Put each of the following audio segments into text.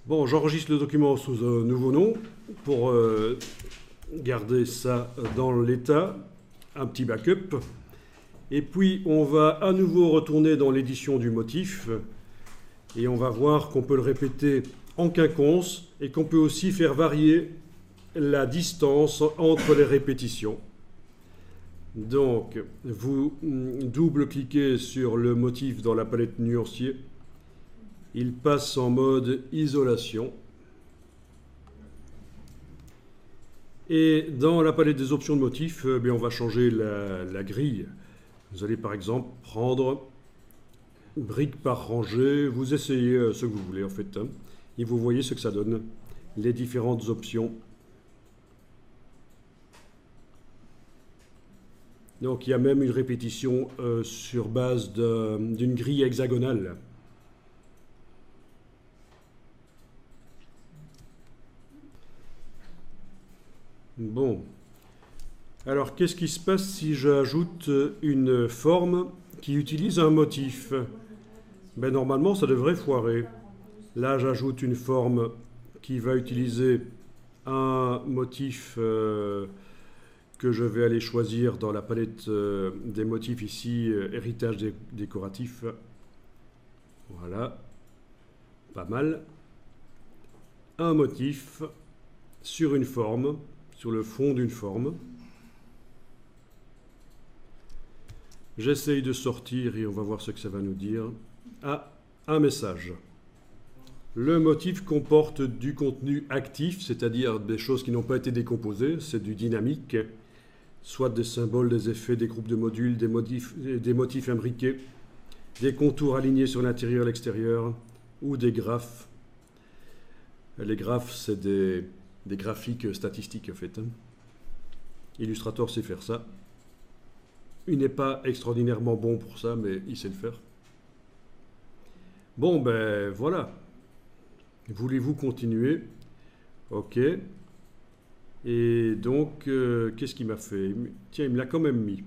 Bon, j'enregistre le document sous un nouveau nom pour garder ça dans l'état, un petit backup. Et puis, on va à nouveau retourner dans l'édition du motif et on va voir qu'on peut le répéter en quinconce et qu'on peut aussi faire varier la distance entre les répétitions. Donc, vous double-cliquez sur le motif dans la palette nuancier. Il passe en mode isolation. Et dans la palette des options de motifs, on va changer la grille. Vous allez par exemple prendre brique par rangée. Vous essayez ce que vous voulez en fait. Et vous voyez ce que ça donne. Les différentes options. Donc il y a même une répétition sur base d'une grille hexagonale. Bon, alors qu'est-ce qui se passe si j'ajoute une forme qui utilise un motif? Normalement, ça devrait foirer. Là, j'ajoute une forme qui va utiliser un motif que je vais aller choisir dans la palette des motifs ici, héritage décoratif. Voilà, pas mal. Un motif sur une forme. Sur le fond d'une forme. J'essaye de sortir et on va voir ce que ça va nous dire. Ah, un message. Le motif comporte du contenu actif, c'est-à-dire des choses qui n'ont pas été décomposées, c'est du dynamique, soit des symboles, des effets, des groupes de modules, des motifs imbriqués, des contours alignés sur l'intérieur et l'extérieur, ou des graphes. Les graphes, c'est des graphiques statistiques en fait. Illustrator sait faire ça. Il n'est pas extraordinairement bon pour ça, mais il sait le faire. Bon, ben voilà. Voulez-vous continuer? Ok. Et donc, qu'est-ce qu'il m'a fait? Tiens, il me l'a quand même mis.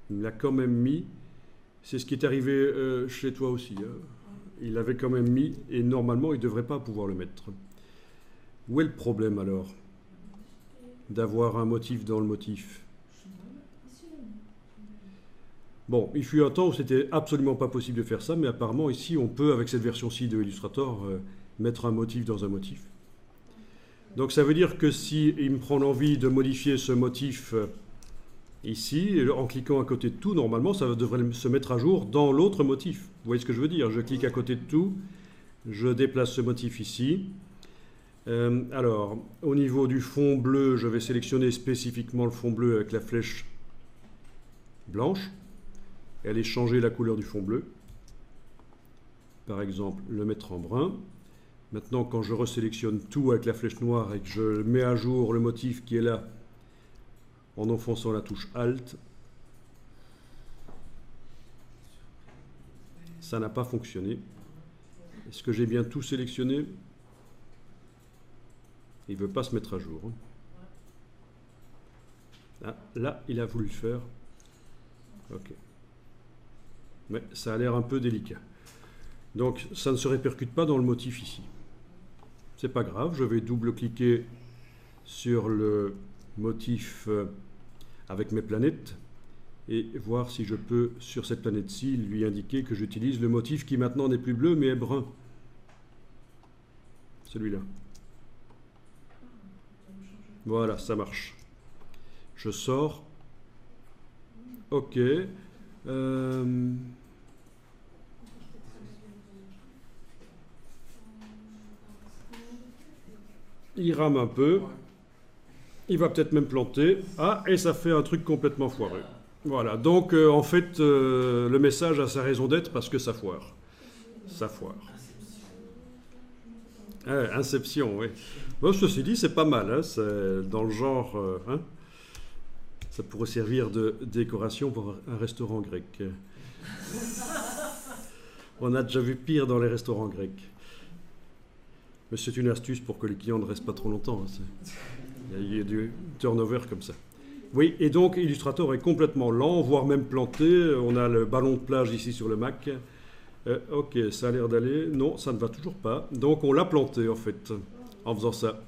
Il me l'a quand même mis. C'est ce qui est arrivé chez toi aussi. Hein. Il l'avait quand même mis et normalement, il ne devrait pas pouvoir le mettre. Où est le problème alors d'avoir un motif dans le motif? Bon, il fut un temps où c'était absolument pas possible de faire ça, mais apparemment ici on peut, avec cette version-ci de Illustrator, mettre un motif dans un motif. Donc ça veut dire que si il me prend l'envie de modifier ce motif ici, en cliquant à côté de tout, normalement ça devrait se mettre à jour dans l'autre motif. Vous voyez ce que je veux dire? Je clique à côté de tout, je déplace ce motif ici. Alors, au niveau du fond bleu, je vais sélectionner spécifiquement le fond bleu avec la flèche blanche et aller changer la couleur du fond bleu. Par exemple, le mettre en brun. Maintenant, quand je resélectionne tout avec la flèche noire et que je mets à jour le motif qui est là en enfonçant la touche Alt, ça n'a pas fonctionné. Est-ce que j'ai bien tout sélectionné? Il ne veut pas se mettre à jour. Ah, là, il a voulu le faire. Ok. Mais ça a l'air un peu délicat. Donc, ça ne se répercute pas dans le motif ici. C'est pas grave, je vais double-cliquer sur le motif avec mes planètes et voir si je peux, sur cette planète-ci, lui indiquer que j'utilise le motif qui maintenant n'est plus bleu mais est brun. Celui-là. Voilà, ça marche. Je sors. Ok. Il rame un peu. Il va peut-être même planter. Ah, et ça fait un truc complètement foireux. Voilà, donc en fait, le message a sa raison d'être parce que ça foire. Ça foire. Inception, oui. Bon, ceci dit, c'est pas mal. Hein, c'est dans le genre... hein, ça pourrait servir de décoration pour un restaurant grec. On a déjà vu pire dans les restaurants grecs. Mais c'est une astuce pour que les clients ne restent pas trop longtemps. Hein, il y a du turnover comme ça. Oui, et donc Illustrator est complètement lent, voire même planté. On a le ballon de plage ici sur le Mac. Ok, ça a l'air d'aller. Non, ça ne va toujours pas. Donc on l'a planté en fait, en faisant ça.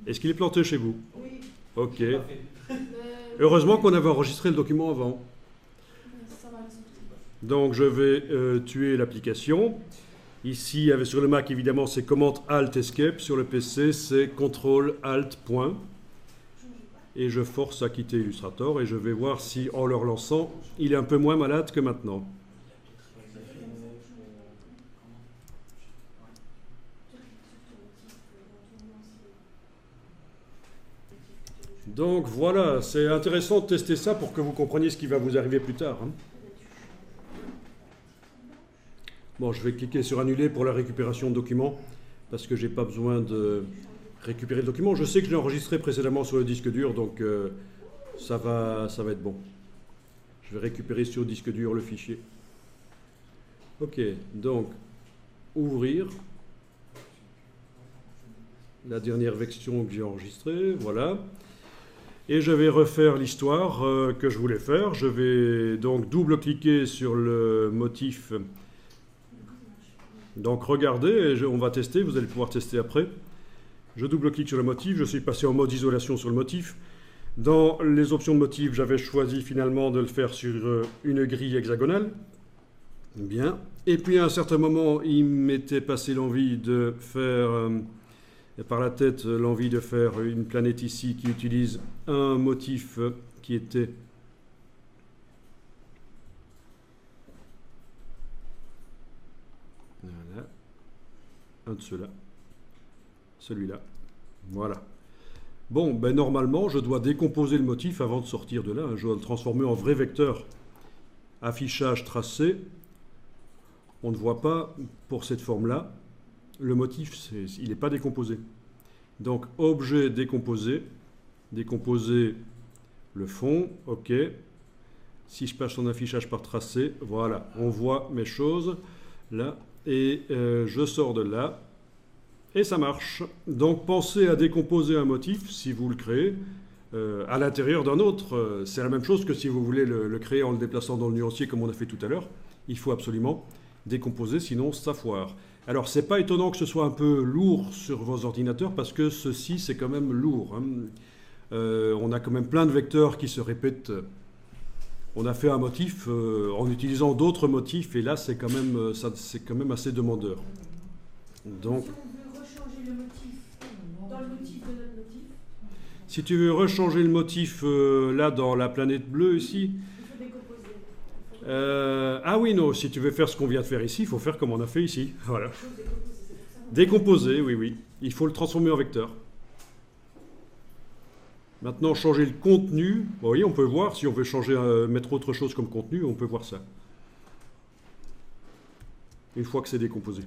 Est-ce qu'il est planté chez vous? Oui. Ok. Heureusement qu'on avait enregistré le document avant. Ça va sortir. Donc je vais tuer l'application. Ici, sur le Mac, évidemment, c'est Command Alt Escape. Sur le PC, c'est Ctrl Alt point. Et je force à quitter Illustrator et je vais voir si, en le relançant, il est un peu moins malade que maintenant. Donc voilà, c'est intéressant de tester ça pour que vous compreniez ce qui va vous arriver plus tard, hein. Bon, je vais cliquer sur annuler pour la récupération de documents parce que j'ai pas besoin de récupérer le document. Je sais que je l'ai enregistré précédemment sur le disque dur, donc ça va être bon. Je vais récupérer sur le disque dur le fichier. Ok, donc ouvrir la dernière version que j'ai enregistrée, voilà. Et je vais refaire l'histoire que je voulais faire. Je vais donc double-cliquer sur le motif. Donc regardez, et on va tester, vous allez pouvoir tester après. Je double-clique sur le motif, je suis passé en mode isolation sur le motif. Dans les options de motif, j'avais choisi finalement de le faire sur une grille hexagonale. Bien. Et puis à un certain moment, il m'était passé l'envie de faire, par la tête, l'envie de faire une planète ici qui utilise un motif qui était... Voilà. Un de ceux-là. Celui-là. Voilà. Bon, ben normalement, je dois décomposer le motif avant de sortir de là. Je dois le transformer en vrai vecteur. Affichage tracé. On ne voit pas, pour cette forme-là, le motif, il n'est pas décomposé. Donc, objet décomposé. Décomposer le fond. OK. Si je passe en affichage par tracé, voilà. On voit mes choses là. Et je sors de là. Et ça marche. Donc pensez à décomposer un motif, si vous le créez, à l'intérieur d'un autre. C'est la même chose que si vous voulez le créer en le déplaçant dans le nuancier comme on a fait tout à l'heure. Il faut absolument décomposer, sinon ça foire. Alors c'est pas étonnant que ce soit un peu lourd sur vos ordinateurs, parce que ceci c'est quand même lourd, hein. On a quand même plein de vecteurs qui se répètent. On a fait un motif en utilisant d'autres motifs, et là c'est quand même assez demandeur. Donc, si tu veux rechanger le motif là dans la planète bleue ici, ah oui, non, si tu veux faire ce qu'on vient de faire ici, il faut faire comme on a fait ici. Voilà. Décomposer, oui, oui. Il faut le transformer en vecteur. Maintenant, changer le contenu. Vous voyez, on peut voir, si on veut changer, mettre autre chose comme contenu, on peut voir ça. Une fois que c'est décomposé.